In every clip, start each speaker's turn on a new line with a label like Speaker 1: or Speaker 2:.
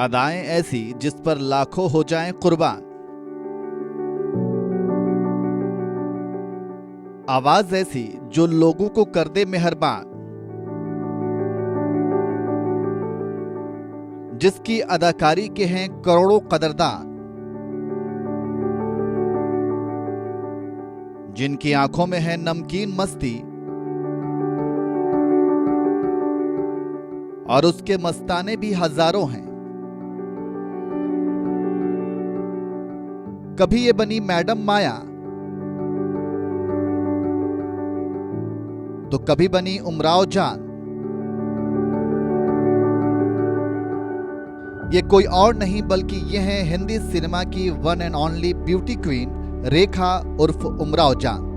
Speaker 1: अदाएं ऐसी जिस पर लाखों हो जाएं कुर्बान। आवाज ऐसी जो लोगों को कर दे मेहरबान। जिसकी अदाकारी के हैं करोड़ों कदरदान। जिनकी आंखों में है नमकीन मस्ती और उसके मस्ताने भी हजारों हैं। कभी ये बनी मैडम माया तो कभी बनी उमराव जान। ये कोई और नहीं बल्कि ये है हिंदी सिनेमा की one and only beauty queen Rekha उर्फ उमराव जान।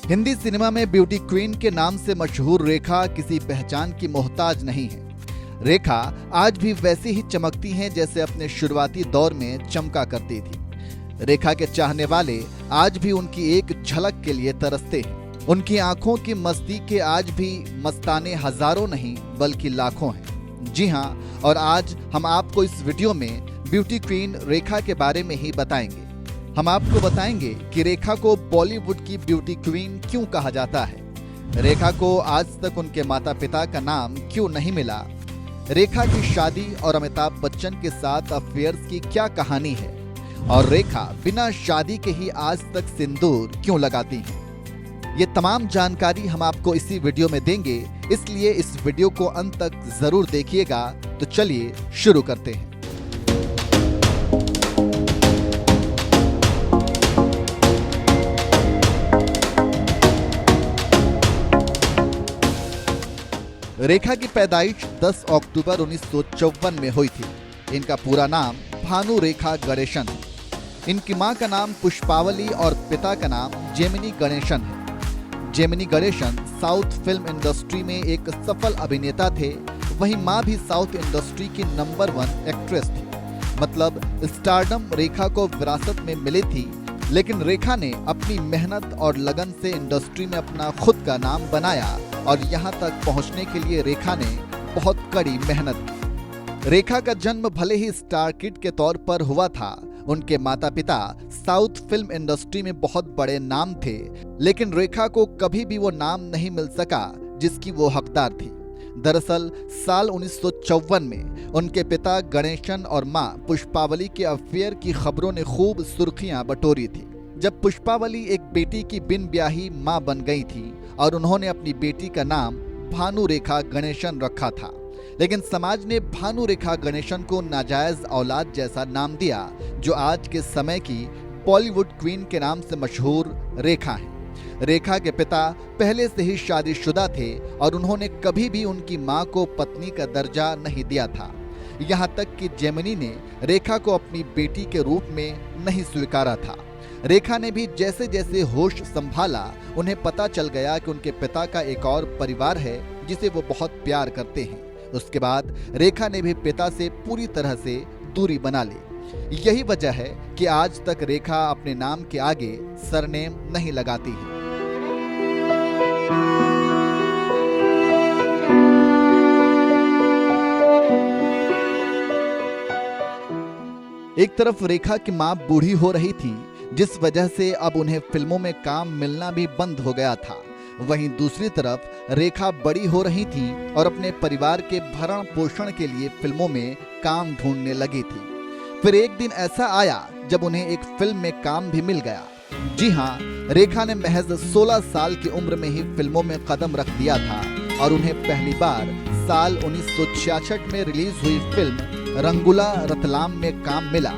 Speaker 1: हिंदी सिनेमा में ब्यूटी क्वीन के नाम से मशहूर रेखा किसी पहचान की मोहताज नहीं है। रेखा आज भी वैसी ही चमकती हैं जैसे अपने शुरुआती दौर में चमका करती थी। रेखा के चाहने वाले आज भी उनकी एक झलक के लिए तरसते हैं। उनकी आंखों की मस्ती के आज भी मस्ताने हजारों नहीं बल्कि लाखों हैं। जी हां, और आज हम आपको इस वीडियो में ब्यूटी क्वीन रेखा के बारे में ही बताएंगे। हम आपको बताएंगे कि रेखा को बॉलीवुड की ब्यूटी क्वीन क्यों कहा जाता है, रेखा को आज तक उनके माता पिता का नाम क्यों नहीं मिला, रेखा की शादी और अमिताभ बच्चन के साथ अफेयर्स की क्या कहानी है, और रेखा बिना शादी के ही आज तक सिंदूर क्यों लगाती हैं। ये तमाम जानकारी हम आपको इसी वीडियो में देंगे, इसलिए इस वीडियो को अंत तक जरूर देखिएगा। तो चलिए शुरू करते हैं। रेखा की पैदाइश 10 अक्टूबर 1954 में हुई थी। इनका पूरा नाम भानु रेखा गणेशन है। इनकी मां का नाम पुष्पावली और पिता का नाम जेमिनी गणेशन है। Gemini Ganesan south film industry में एक सफल अभिनेता थे। वहीं मां भी साउथ इंडस्ट्री की नंबर 1 एक्ट्रेस थी। मतलब स्टारडम रेखा को विरासत में मिली थी, लेकिन रेखा ने अपनी मेहनत और लगन से इंडस्ट्री में अपना खुद का नाम बनाया और यहाँ तक पहुँचने के लिए रेखा ने बहुत कड़ी मेहनत की। रेखा का जन्म भले ही स्टार किड के तौर पर हुआ था, उनके माता पिता साउथ फिल्म इंडस्ट्री में बहुत बड़े नाम थे, लेकिन रेखा को कभी भी वो नाम नहीं मिल सका जिसकी वो हकदार थी। दरअसल साल 1954 में उनके पिता गणेशन और मां पुष्पावली के अफेयर की खबरों ने खूब सुर्खियां बटोरी थी। जब पुष्पावली एक बेटी की बिन ब्याही मां बन गई थी और उन्होंने अपनी बेटी का नाम भानु रेखा गणेशन रखा था, लेकिन समाज ने भानु रेखा गणेशन को नाजायज औलाद जैसा नाम दिया, जो आज के समय की बॉलीवुड क्वीन के नाम से मशहूर रेखा है। रेखा के पिता पहले से ही शादीशुदा थे और उन्होंने कभी भी उनकी मां को पत्नी का दर्जा नहीं दिया था। यहां तक कि जेमिनी ने रेखा को अपनी बेटी के रूप में नहीं स्वीकारा था। रेखा ने भी जैसे जैसे होश संभाला, उन्हें पता चल गया कि उनके पिता का एक और परिवार है जिसे वो बहुत प्यार करते हैं। उसके बाद रेखा ने भी पिता से पूरी तरह से दूरी बना ली। यही वजह है कि आज तक रेखा अपने नाम के आगे सरनेम नहीं लगाती है। एक तरफ रेखा की मां बूढ़ी हो रही थी, जिस वजह से अब उन्हें फिल्मों में काम मिलना भी बंद हो गया था। वहीं दूसरी तरफ रेखा बड़ी हो रही थी और अपने परिवार के भरण पोषण के लिए फिल्मों में काम ढूंढने लगी थी। फिर एक दिन ऐसा आया जब उन्हें एक फिल्म में काम भी मिल गया। जी हाँ, रेखा ने महज 16 साल की उम्र में ही फिल्मों में कदम रख दिया था और उन्हें पहली बार साल 1966 में रिलीज हुई फिल्म रंगुला रतलाम में काम मिला।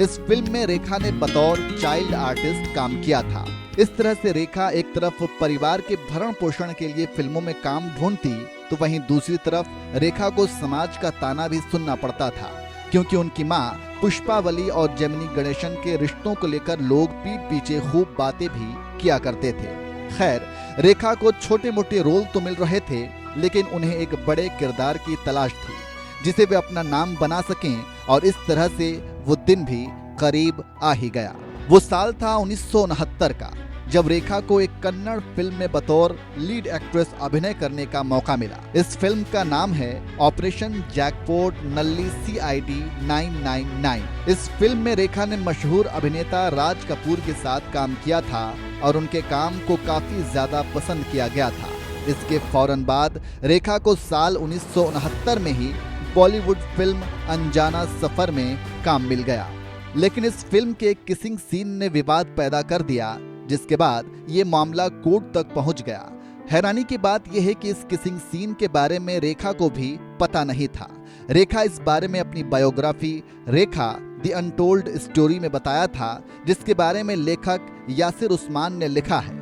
Speaker 1: इस फिल्म में रेखा ने बतौर चाइल्ड आर्टिस्ट काम किया था। इस तरह से रेखा एक तरफ परिवार के भरण पोषण के लिए फिल्मों में काम ढूंढती, तो वहीं दूसरी तरफ रेखा को समाज का ताना भी सुनना पड़ता था, क्योंकि उनकी मां पुष्पावली और जेमिनी गणेशन के रिश्तों को लेकर लोग पीठ पीछे खूब बातें भी किया करते थे। खैर, रेखा को छोटे मोटे रोल तो मिल रहे थे, लेकिन उन्हें एक बड़े किरदार की तलाश थी जिसे वे अपना नाम बना सकें, और इस तरह से वो दिन भी करीब आ ही गया। वो साल था 1969 का, जब रेखा को एक कन्नड़ फिल्म में बतौर लीड एक्ट्रेस अभिनय करने का मौका मिला। इस फिल्म का नाम है ऑपरेशन जैकपॉट नल्ली CID 999। इस फिल्म में रेखा ने मशहूर अभिनेता राज कपूर के साथ काम किया था और उनके काम को काफी ज्यादा पसंद किया गया था। इसके फौरन बाद रेखा को साल 1969 में ही बॉलीवुड फिल्म अनजाना सफर में काम मिल गया, लेकिन इस फिल्म के किसिंग सीन ने विवाद पैदा कर दिया, जिसके बाद ये मामला कोर्ट तक पहुंच गया। हैरानी की बात यह है कि इस किसिंग सीन के बारे में रेखा को भी पता नहीं था। रेखा इस बारे में अपनी biography Rekha the untold story में बताया था, जिसके बारे में लेखक यासिर उस्मान ने लिखा है।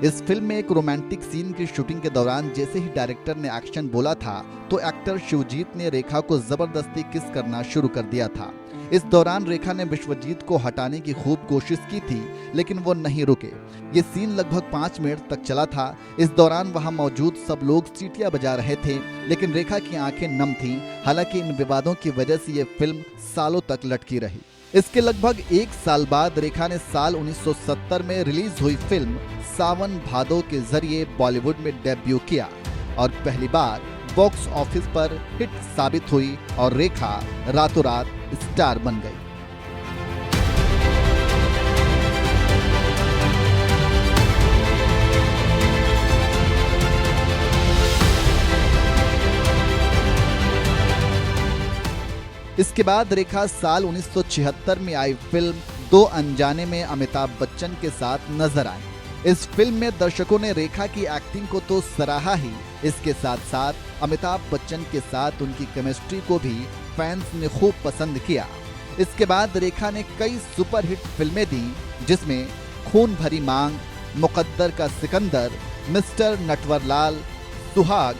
Speaker 1: इस फिल्म में एक रोमांटिक सीन की शूटिंग के दौरान जैसे ही डायरेक्टर ने एक्शन बोला था तो एक्टर शिवजीत ने रेखा को जबरदस्ती किस करना शुरू कर दिया था। इस दौरान रेखा ने विश्वजीत को हटाने की खूब कोशिश की थी, लेकिन वो नहीं रुके। ये सीन लगभग 5 मिनट तक चला था। इस दौरान वहां मौजूद सब लोग सीटियां बजा रहे थे, लेकिन रेखा की आंखें नम थीं। हालांकि इन विवादों की वजह से ये फिल्म सालों तक लटकी रही। इसके लगभग 1 साल बाद रेखा ने साल 1970 में रिलीज हुई फिल्म सावन भादो के जरिए बॉलीवुड में डेब्यू किया और पहली बार बॉक्स ऑफिस पर हिट साबित हुई और रेखा रातों रात स्टार बन गई। इसके बाद रेखा साल 1976 में आई फिल्म दो अनजाने में अमिताभ बच्चन के साथ नजर आई। इस फिल्म में दर्शकों ने रेखा की एक्टिंग को तो सराहा ही, इसके साथ साथ अमिताभ बच्चन के साथ उनकी केमिस्ट्री को भी फैंस ने खूब पसंद किया। इसके बाद रेखा ने कई सुपरहिट फिल्में दी, जिसमें खून भरी मांग, मुकद्दर का Sikandar, mister Natwarlal, Suhaag,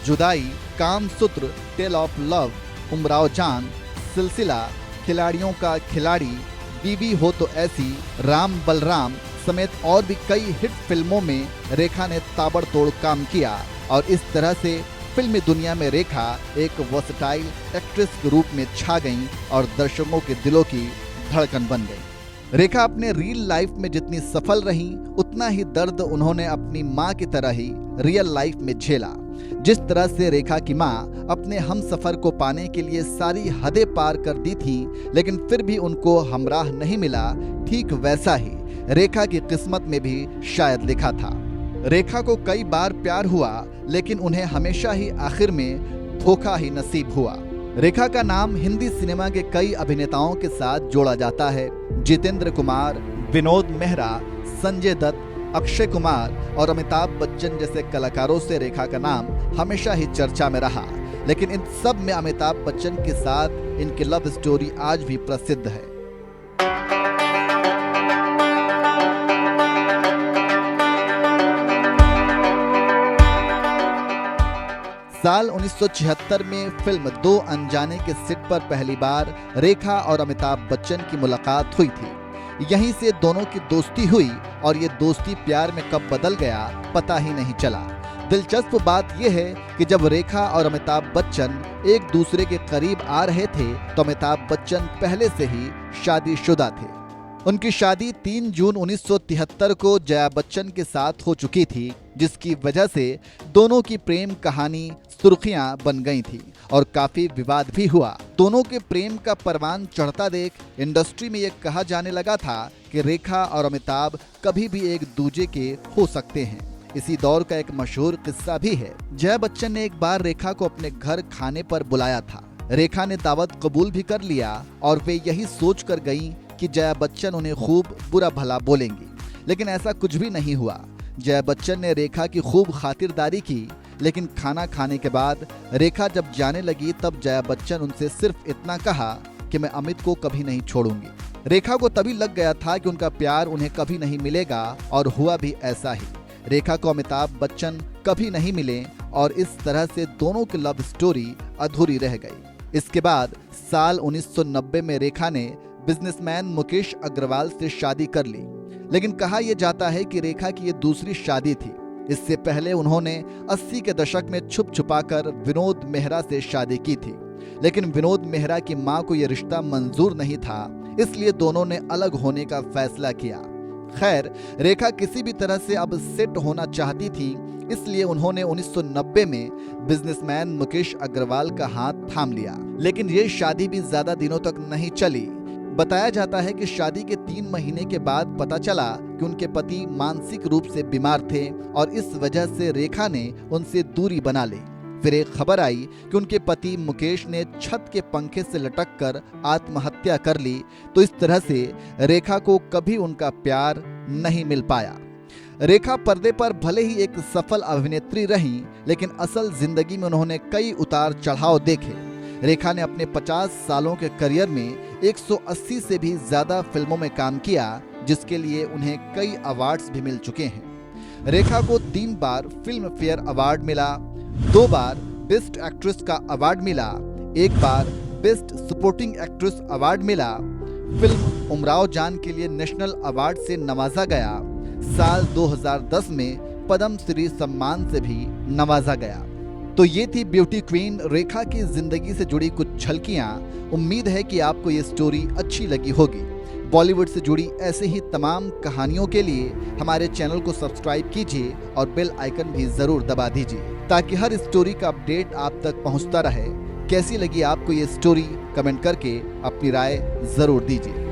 Speaker 1: Judaai, Kamasutra, tale of love, Umrao Jaan, Silsila, खिलाड़ियों का खिलाड़ी, बीवी हो तो ऐसी, राम बलराम समेत और भी कई हिट फिल्मों में रेखा ने ताबड़तोड़ काम किया और इस तरह से फिल्मी दुनिया में रेखा एक वर्सटाइल एक्ट्रेस के रूप में छा गईं और दर्शकों के दिलों की धड़कन बन गई। रेखा अपने रियल लाइफ में जितनी सफल रहीं, उतना ही दर्द उन्होंने अपनी मां की तरह ही रियल लाइफ में झेला। जिस तरह से रेखा की मां अपने हमसफर को पाने के लिए सारी हदें पार कर दी थी, लेकिन फिर भी उनको हमराह नहीं मिला, ठीक वैसा ही रेखा की किस्मत में भी शायद लिखा था। रेखा को कई बार प्यार हुआ, लेकिन उन्हें हमेशा ही आखिर में धोखा ही नसीब हुआ। रेखा का नाम हिंदी सिनेमा के कई अभिनेताओं के साथ जोड़ा जाता है। जितेंद्र कुमार, विनोद मेहरा, संजय दत्त, अक्षय कुमार और अमिताभ बच्चन जैसे कलाकारों से रेखा का नाम हमेशा ही चर्चा में रहा, लेकिन इन सब में अमिताभ बच्चन के साथ इनकी लव स्टोरी आज भी प्रसिद्ध है। साल 1976 में फिल्म दो अनजाने के सेट पर पहली बार रेखा और अमिताभ बच्चन की मुलाकात हुई थी। यहीं से दोनों की दोस्ती हुई और ये दोस्ती प्यार में कब बदल गया पता ही नहीं चला। दिलचस्प बात यह है कि जब रेखा और अमिताभ बच्चन एक दूसरे के करीब आ रहे थे तो अमिताभ बच्चन पहले से ही शादीशुदा थे। उनकी शादी 3 जून 1973 को जया बच्चन के साथ हो चुकी थी, जिसकी वजह से दोनों की प्रेम कहानी सुर्खियां बन गई थी और काफी विवाद भी हुआ। दोनों के प्रेम का परवान चढ़ता देख इंडस्ट्री में ये कहा जाने लगा था कि रेखा और अमिताभ कभी भी एक दूजे के हो सकते हैं। इसी दौर का एक मशहूर किस्सा भी है। जया बच्चन ने एक बार रेखा को अपने घर खाने पर बुलाया था। रेखा ने दावत कबूल भी कर लिया और वे यही सोच कर गईं कि जया बच्चन उन्हें खूब बुरा भला बोलेंगी, लेकिन ऐसा कुछ भी नहीं हुआ। जया बच्चन ने रेखा की खूब खातिरदारी की, लेकिन खाना खाने के बाद रेखा जब जाने लगी तब जया बच्चन उनसे सिर्फ इतना कहा कि मैं अमित को कभी नहीं छोड़ूंगी। रेखा को तभी लग गया था कि उनका प्यार उन्हें कभी नहीं मिलेगा और हुआ भी ऐसा ही। रेखा को अमिताभ बच्चन कभी नहीं मिले और इस तरह से दोनों की लव स्टोरी अधूरी रह गई। इसके बाद साल 1990 में रेखा ने बिजनेसमैन मुकेश अग्रवाल से शादी कर ली, लेकिन कहा यह जाता है कि रेखा की ये दूसरी शादी थी। इससे पहले उन्होंने 80 के दशक में छुप छुपाकर विनोद मेहरा से शादी की थी। लेकिन विनोद मेहरा की मां को यह रिश्ता मंजूर नहीं था, इसलिए दोनों ने अलग होने का फैसला किया। खैर, रेखा किसी भी तरह से अब सेट होना चाहती थी, इसलिए उन्होंने 1990 में बिजनेसमैन मुकेश अग्रवाल का हाथ थाम लिया। लेकिन ये शादी भी ज्यादा दिनों तक नहीं चली। बताया जाता है कि शादी के 3 महीने के बाद पता चला कि उनके पति मानसिक रूप से बीमार थे और इस वजह से रेखा ने उनसे दूरी बना ली। फिर एक खबर आई कि उनके पति मुकेश ने छत के पंखे से लटककर आत्महत्या कर ली। तो इस तरह से रेखा को कभी उनका प्यार नहीं मिल पाया। रेखा पर्दे पर भले ही एक सफल अभिनेत्री रहीं, लेकिन असल जिंदगी में उन्होंने कई उतार चढ़ाव देखे। रेखा ने अपने 50 सालों के करियर में 180 से भी ज्यादा फिल्मों में काम किया, जिसके लिए उन्हें कई अवार्ड्स भी मिल चुके हैं। रेखा को 3 बार फिल्म फेयर अवार्ड मिला, 2 बार बेस्ट एक्ट्रेस का अवार्ड मिला, 1 बार बेस्ट सपोर्टिंग एक्ट्रेस अवार्ड मिला। फिल्म उमराव जान के लिए नेशनल अवार्ड से नवाजा गया। साल 2010 में पद्म श्री सम्मान से भी नवाजा गया। तो ये थी ब्यूटी क्वीन रेखा की जिंदगी से जुड़ी कुछ झलकियां। उम्मीद है कि आपको ये स्टोरी अच्छी लगी होगी। बॉलीवुड से जुड़ी ऐसे ही तमाम कहानियों के लिए हमारे चैनल को सब्सक्राइब कीजिए और बेल आइकन भी जरूर दबा दीजिए, ताकि हर स्टोरी का अपडेट आप तक पहुंचता रहे। कैसी लगी आपको ये स्टोरी, कमेंट करके अपनी राय जरूर दीजिए।